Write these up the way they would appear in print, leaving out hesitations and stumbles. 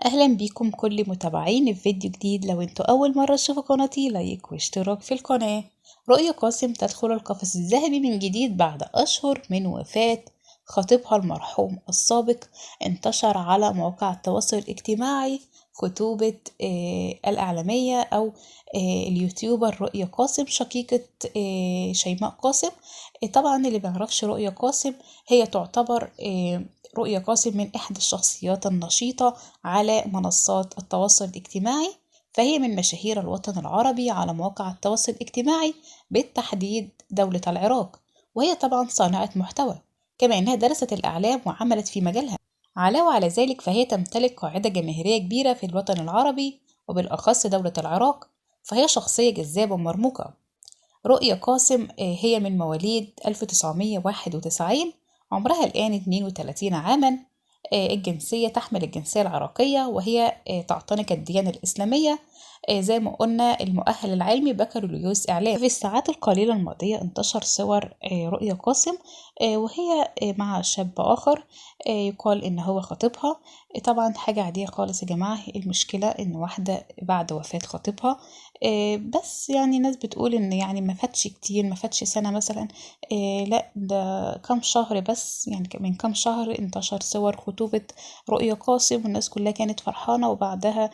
أهلا بيكم كل متابعين في فيديو جديد. لو انتوا أول مرة تشوفوا قناتي لايك واشتراك في القناة. رؤية قاسم تدخل القفص الذهبي من جديد بعد أشهر من وفاة خطيبها المرحوم السابق. انتشر على مواقع التواصل الاجتماعي خطوبة الإعلامية أو اليوتيوبر رؤية قاسم شقيقة شيماء قاسم. طبعا اللي بيعرفش رؤية قاسم هي تعتبر رؤية قاسم من إحدى الشخصيات النشيطة على منصات التواصل الاجتماعي، فهي من مشاهير الوطن العربي على مواقع التواصل الاجتماعي بالتحديد دولة العراق، وهي طبعا صانعة محتوى، كما أنها درست الإعلام وعملت في مجالها. علاوة على ذلك فهي تمتلك قاعدة جماهيرية كبيرة في الوطن العربي وبالأخص دولة العراق، فهي شخصية جذابة ومرموقة. رؤية قاسم هي من مواليد 1991، عمرها الآن 32 عاما. الجنسية تحمل الجنسية العراقية، وهي تعتنق الديانة الإسلامية. زي ما قلنا المؤهل العلمي بكالوريوس إعلام. في الساعات القليلة الماضية انتشر صور رؤية قاسم وهي مع شاب آخر يقال إن هو خطيبها. طبعا حاجة عادية خالص يا جماعة، المشكلة إن واحدة بعد وفاة خطيبها بس يعني ناس بتقول إن يعني ما فاتش كتير، ما فاتش سنة مثلا، لا ده كام شهر بس، يعني من كام شهر انتشر صور خطوبة رؤية قاسم والناس كلها كانت فرحانة، وبعدها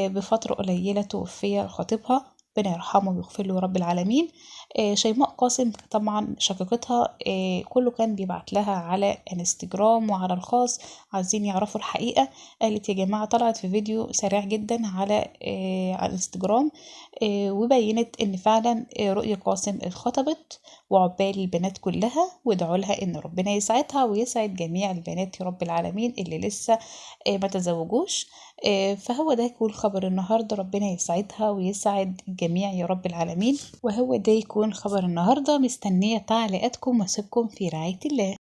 بفترة قليلة توفي خطيبها، ربنا يرحمه ويغفر له رب العالمين. شيماء قاسم طبعا شقيقتها كله كان بيبعت لها على انستجرام وعلى الخاص عايزين يعرفوا الحقيقة. قالت يا جماعة، طلعت في فيديو سريع جدا على الانستجرام وبينت ان فعلا رؤية قاسم اتخطبت، وعقبال البنات كلها، وادعوا لها ان ربنا يسعدها ويسعد جميع البنات يا رب العالمين اللي لسه ما تزوجوش. فهو ده يكون خبر النهاردة، ربنا يسعدها ويسعد الجميع يا رب العالمين. وهو ده يكون خبر النهاردة، مستنية تعليقاتكم واسيبكم في رعاية الله.